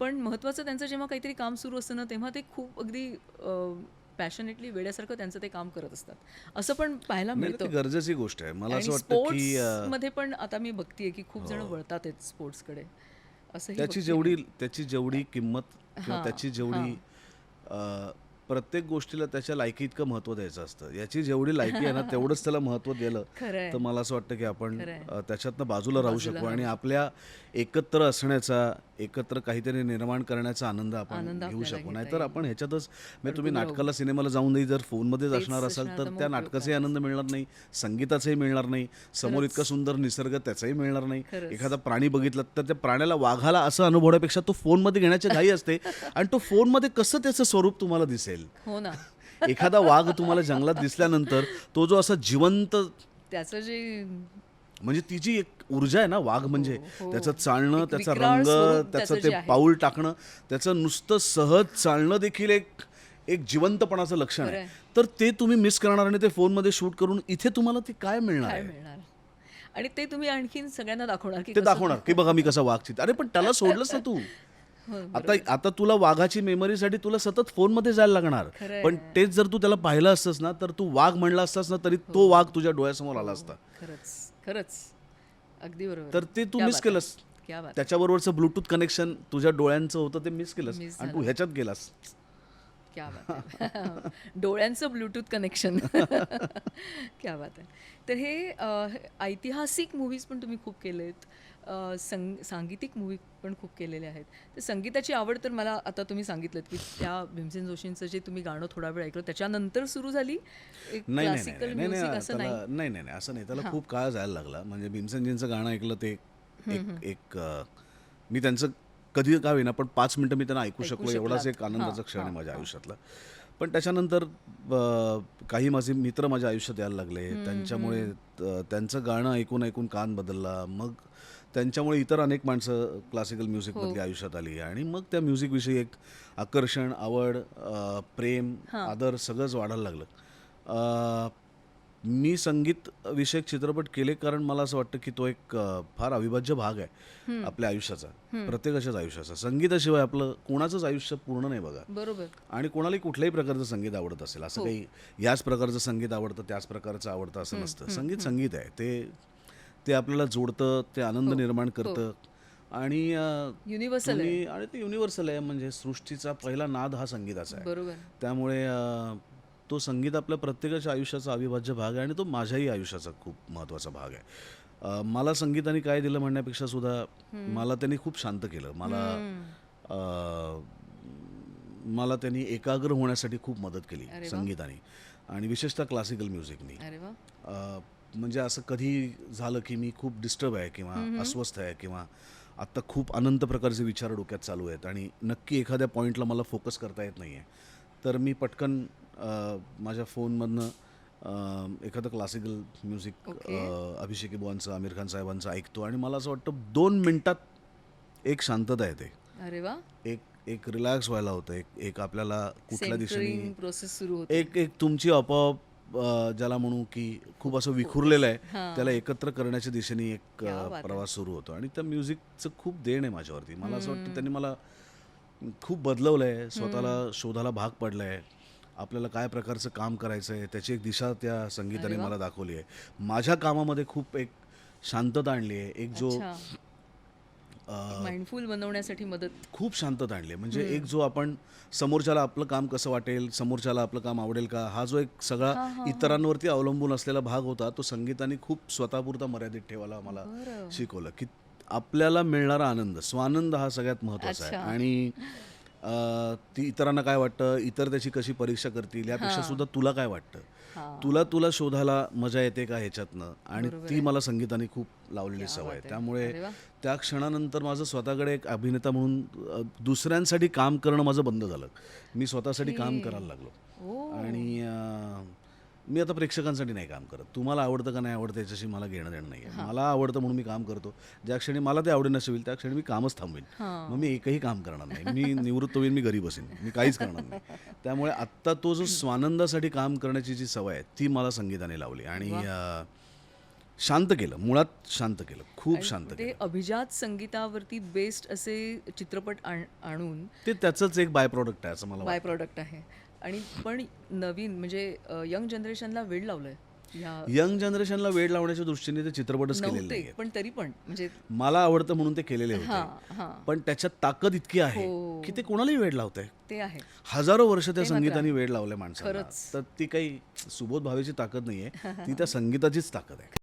पण महत्त्वाचं त्यांचं जेव्हा काहीतरी काम सुरू असतं ना तेव्हा ते खूप अगदी पॅशनेटली वेड्यासारखं त्यांचं ते काम करत असतात. असं पण पाहायला नाही, मिळतं. ती गरजेची गोष्ट आहे. मला असं आणि वाटतं की स्पोर्ट्स मध्ये पण आता मी बघतीये की खूप जण वळतात आहेत स्पोर्ट्सकडे. असंही त्याची जेवढी किंमत किंवा त्याची जेवढी प्रत्येक गोष्टीला त्याच्या लायकी इतकं महत्त्व द्यायचं असतं. याची जेवढी लायकी आहे ना तेवढंच त्याला महत्त्व दिलं खरंय. तर मला असं वाटतं की आपण खरंय. त्याच्यातनं बाजूला राहू शकू आणि आपल्या एकत्र असण्याचा, एकत्र काहीतरी निर्माण करण्याचा आनंद आपण घेऊ आपल्याला शकू. घेता नाहीतर आपण ह्याच्यातच म्हणजे तुम्ही नाटकाला, सिनेमाला जाऊनही जर फोनमध्येच असणार असाल तर त्या नाटकाचाही आनंद मिळणार नाही, संगीताचाही मिळणार नाही, समोर इतका सुंदर निसर्ग त्याचाही मिळणार नाही. एखादा प्राणी बघितला तर त्या प्राण्याला, वाघाला असं अनुभवण्यापेक्षा तो फोनमध्ये घेण्याची घाई असते आणि तो फोनमध्ये कसं त्याचं स्वरूप तुम्हाला दिसेल. हो ना, एखादा वाघ तुम्हाला जंगलात दिसल्यानंतर तो जो असा जिवंत, त्याचं जे म्हणजे ती जी एक ऊर्जा आहे ना वाघ म्हणजे त्याचं चालणं, एक त्याचा विक्राळ रंग, स्वरूप त्याचं त्याचं ते जे आहे. पाऊल टाकणं, त्याचं नुसतं सहज चालणं देखील एक जिवंतपणाचं लक्षण आहे. तर ते तुम्ही मिस करणार आणि ते फोनमध्ये शूट करून इथे तुम्हाला ते काय मिळणार काय आहे? मिळणार आणि ते तुम्ही आणखीन सगळ्यांना दाखवणार की ते कसं- दाखवणार की बघा मी कसा वाघ चित. अरे पण त्याला सोडलंस ना तू. हो, आता तुला वाघाची मेमरीसाठी तुला सतत फोनमध्ये जायला लागणार. खरंय. पण तेच जर तू त्याला पाहिलं असतंस ना तर तू वाघ म्हणला असतास ना तरी तो वाघ तुझ्या डोळ्यासमोर आला असता. खरंच खरंच अगदी बरोबर. तर ते तू क्या मिस बात केलंस. आहे. क्या बात आहे. त्याच्याबरोबरचं ब्लूटूथ कनेक्शन तुझ्या डोळ्यांचं होतं ते मिस केलंस Miss आणि तू ह्याच्यात गेलास. क्या बात आहे. डोळ्यांचं ब्लूटूथ कनेक्शन. क्या बात आहे. तर हे ऐतिहासिक मूव्हीज पण तुम्ही खूप केलेत, सांगीतिक मूव्ही पण खूप केलेले आहेत. तर संगीताची आवड तर मला आता तुम्ही सांगितलं की त्या भीमसेन जोशींचं जे तुम्ही गाणं थोडा वेळ ऐकलं त्याच्यानंतर सुरू झाली एक नाही नाही क्लासिकल नाही नाही म्युझिक, नाही असं नाही? त्याला नाही नाही नाही असं नाही. त्याला खूप काळ जायला लागला. म्हणजे भीमसेनजींचं गाणं ऐकलं ते एक मी त्यांचं कधी का होईना पण 5 मिनिटं मी त्यांना ऐकू शकलो एवढाच एक आनंदाचा क्षण आहे माझ्या आयुष्यातला. पण त्याच्यानंतर काही माझे मित्र माझ्या आयुष्यात यायला लागले. त्यांच्यामुळे त्यांचं गाणं ऐकून ऐकून कान बदलला. मग त्यांच्यामुळे इतर अनेक माणसं क्लासिकल म्युझिकमधली आयुष्यात आली आणि मग त्या म्युझिकविषयी एक आकर्षण, आवड, प्रेम, आदर सगळंच वाढायला लागलं. मी संगीत विषयक चित्रपट केले कारण मला असं वाटतं की तो एक फार अविभाज्य भाग आहे आपल्या आयुष्याचा, प्रत्येकाच्याच आयुष्याचा. संगीताशिवाय आपलं कोणाचंच आयुष्य पूर्ण नाही बघा. बरोबर. आणि कोणालाही कुठल्याही प्रकारचं संगीत आवडत असेल असं काही याच प्रकारचं संगीत आवडतं त्याच प्रकारचं आवडतं असं नसतं. संगीत संगीत आहे. ते आपल्याला जोडतं, ते आनंद निर्माण करतं आणि युनिव्हर्सल आहे. आणि ते युनिव्हर्सल आहे. म्हणजे सृष्टीचा पहिला नाद हा संगीताचा आहे. बरोबर. त्यामुळे तो संगीत आपल्या प्रत्येकाच्या आयुष्याचा अविभाज्य भाग आहे आणि तो माझ्याही आयुष्याचा खूप महत्त्वाचा भाग आहे. मला संगीताने काय दिलं म्हणण्यापेक्षा सुद्धा मला त्यांनी खूप शांत केलं. मला त्यांनी एकाग्र होण्यासाठी खूप मदत केली संगीताने आणि विशेषतः क्लासिकल म्युझिकनी. अरे वा. म्हणजे असं कधी झालं की मी खूप डिस्टर्ब आहे किंवा अस्वस्थ आहे किंवा आत्ता खूप अनंत प्रकारचे विचार डोक्यात चालू आहेत आणि नक्की एखाद्या पॉईंटला मला फोकस करता येत नाही आहे, तर मी पटकन माझ्या फोनमधनं एखादं क्लासिकल म्युझिक अभिषेकी बुवांचं, आमिर खान साहेबांचं ऐकतो आणि मला असं वाटतं 2 मिनिटात एक शांतता येते. अरे वा. एक रिलॅक्स व्हायला होतं. एक आपल्याला कुठल्या दिशेने प्रोसेस सुरू होते. एक तुमची आपोआप ज्याला म्हणू की खूप असं विखुरलेलं आहे त्याला एकत्र करण्याच्या दिशेने एक प्रवास सुरू होतो आणि त्या म्युझिकचं खूप देण आहे माझ्यावरती. मला असं वाटतं त्यांनी मला खूप बदलवलं आहे, स्वतःला शोधायला भाग पडलं आहे. आपल्याला काय प्रकारचं काम करायचं आहे त्याची एक दिशा त्या संगीताने मला दाखवली आहे. माझ्या कामामध्ये खूप एक शांतता आणली आहे, एक जो माइंडफुल बनवण्यासाठी मदत. खूप शांतता आणली आहे. म्हणजे एक जो आपण समोरच्याला आपलं काम कसं वाटेल, समोरच्याला आपलं काम आवडेल का, हा जो एक सगळा इतरांवरती अवलंबून असलेला भाग होता तो संगीताने खूप स्वतःपुरता मर्यादित ठेवायला मला शिकवलं की आपल्याला मिळणारा आनंद, स्वानंद हा सगळ्यात महत्त्वाचा आहे. आणि ती इतरांना काय वाटतं, इतर त्याची कशी परीक्षा करतील यापेक्षा सुद्धा तुला काय वाटतं, तुला शोधायला मजा येते का ह्याच्यातनं, आणि ती मला संगीताने खूप लावलेली सवय आहे. त्यामुळे त्या क्षणानंतर माझं स्वतःकडे एक अभिनेता म्हणून दुसऱ्यांसाठी काम करणं माझं बंद झालं. मी स्वतःसाठी काम करायला लागलो. आणि मी आता प्रेक्षकांसाठी नाही काम करत. तुम्हाला आवडतं का नाही आवडतं याच्याशी मला घेणं देणं नाही आहे. मला आवडतं म्हणून मी काम करतो. ज्या क्षणी मला ते आवडेल नसेल त्या क्षणी मी कामच थांबवेन. मग मी एकही काम करणार नाही. मी निवृत्त होईन, मी घरी बसेन, मी काहीच करणार नाही. त्यामुळे आत्ता तो जो स्वानंदासाठी काम करण्याची जी सवय आहे ती मला संगीताने लावली आणि शांत केलं, मुळात शांत केलं, खूप शांत केलं. ते अभिजात संगीतावरती बेस्ड असे चित्रपट आणून ते त्याचंच एक बाय प्रॉडक्ट आहे असं मला बाय प्रॉडक्ट आहे. आणि पण नवीन म्हणजे यंग जनरेशनला वेड लावलंय. यंग जनरेशनला वेळ लावण्याच्या दृष्टीने ते चित्रपटच केलेले नव्हते नाही. पण तरी पण म्हणजे मला आवडतं म्हणून ते केलेले होते, पण त्याच्यात ताकद इतकी आहे की ते कोणालाही वेळ लावतंय. ते आहे. हजारो वर्ष त्या संगीताने वेळ लावलंय माणसाला. तर ती काही सुबोध भावेची ताकद नाहीये, ती त्या संगीताचीच ताकद आहे.